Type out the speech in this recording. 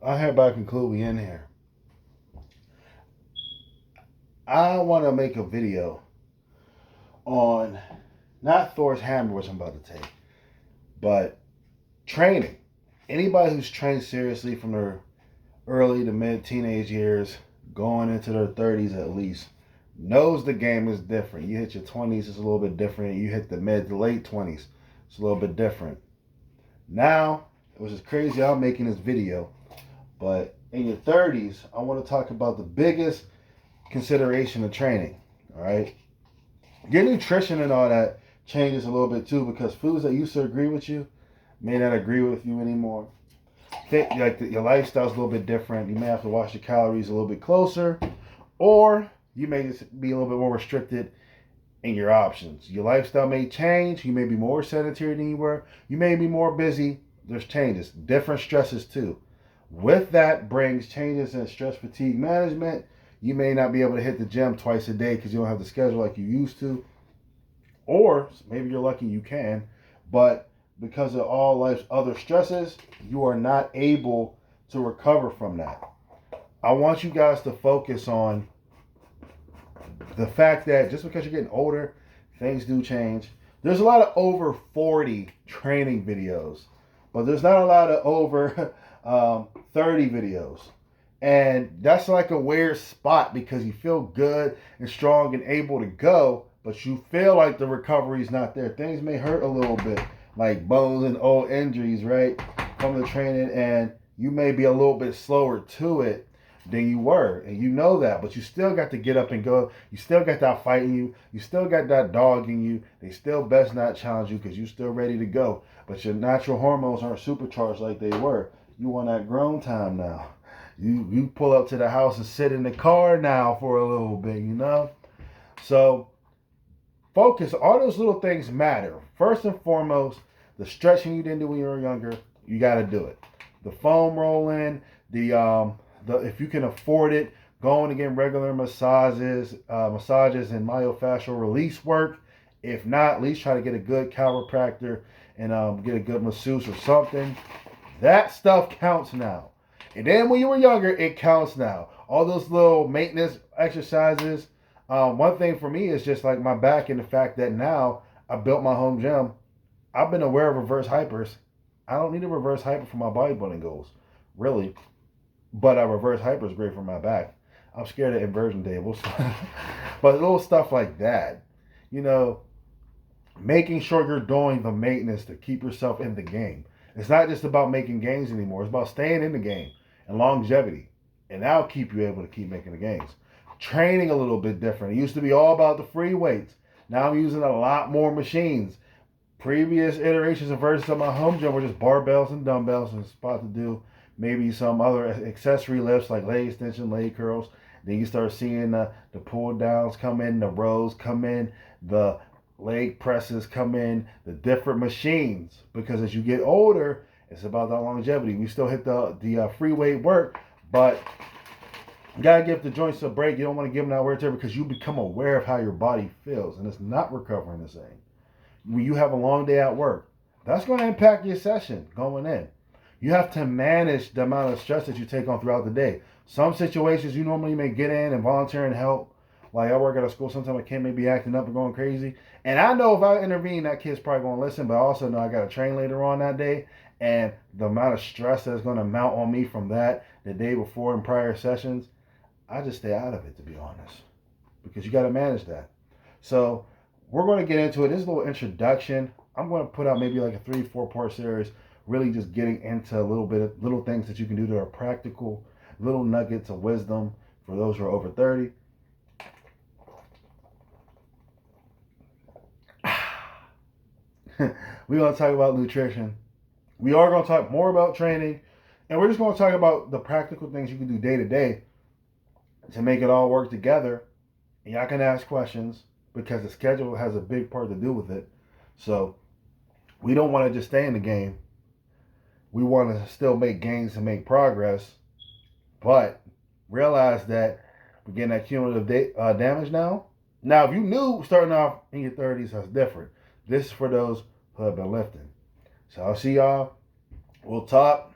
I hereby conclude we in here. I want to make a video on not Thor's hammer, which I'm about to take, but training. Anybody who's trained seriously from their early to mid teenage years, going into their 30s at least, knows the game is different. You hit your 20s, it's a little bit different. You hit the mid to late 20s, it's a little bit different. Now, it was just crazy I'm making this video, but in your 30s, I want to talk about the biggest consideration of training. All right, your nutrition and all that changes a little bit too, because foods that used to agree with you may not agree with you anymore. Your lifestyle's a little bit different. You may have to watch your calories a little bit closer, or you may just be a little bit more restricted in your options. Your lifestyle may change. You may be more sedentary than you were. You may be more busy. There's changes, different stresses too. With that brings changes in stress fatigue management. You may not be able to hit the gym twice a day because you don't have the schedule like you used to. Or maybe you're lucky you can, but because of all life's other stresses, you are not able to recover from that. I want you guys to focus on the fact that just because you're getting older, things do change. There's a lot of over 40 training videos, but there's not a lot of over 30 videos. And that's like a weird spot because you feel good and strong and able to go, but you feel like the recovery is not there. Things may hurt a little bit, like bones and old injuries, right, from the training, and you may be a little bit slower to it than you were, and you know that, but you still got to get up and go. You still got that fight in you. You still got that dog in you. They still best not challenge you because you're still ready to go, but your natural hormones aren't supercharged like they were. You want that grown time now. You pull up to the house and sit in the car now for a little bit, you know? So focus. All those little things matter. First and foremost, the stretching you didn't do when you were younger, you got to do it. The foam rolling, the if you can afford it, going to get regular massages and myofascial release work. If not, at least try to get a good chiropractor and get a good masseuse or something. That stuff counts now. And then when you were younger, it counts now. All those little maintenance exercises. One thing for me is just like my back and the fact that now I built my home gym. I've been aware of reverse hypers. I don't need a reverse hyper for my bodybuilding goals, really. But a reverse hyper is great for my back. I'm scared of inversion tables. But little stuff like that, you know, making sure you're doing the maintenance to keep yourself in the game. It's not just about making gains anymore. It's about staying in the game and longevity. And that'll keep you able to keep making the gains. Training a little bit different. It used to be all about the free weights. Now I'm using a lot more machines. Previous iterations and versions of my home gym were just barbells and dumbbells, and it's about to do maybe some other accessory lifts like leg extension, leg curls. Then you start seeing the pull downs come in, the rows come in, the leg presses come in, the different machines. Because as you get older, it's about that longevity. We still hit the free weight work, but you gotta give the joints a break. You don't want to give them that wear and tear because you become aware of how your body feels, and it's not recovering the same. When you have a long day at work, that's going to impact your session going in. You have to manage the amount of stress that you take on throughout the day. Some situations you normally may get in and volunteer and help. Like I work at a school, sometimes a kid may be acting up and going crazy. And I know if I intervene, that kid's probably going to listen, but I also know I got to train later on that day. And the amount of stress that's going to mount on me from that the day before in prior sessions, I just stay out of it, to be honest. Because you got to manage that. So we're going to get into it. This is a little introduction. I'm going to put out maybe like a 3-4 part series, really just getting into a little bit of little things that you can do that are practical, little nuggets of wisdom for those who are over 30. We're going to talk about nutrition. We are going to talk more about training, and we're just going to talk about the practical things you can do day to day to make it all work together. And y'all can ask questions because the schedule has a big part to do with it. So we don't want to just stay in the game. We want to still make gains and make progress, but realize that we're getting that cumulative damage now. Now, if you knew starting off in your 30s, that's different. This is for those who have been lifting. So I'll see y'all. We'll talk.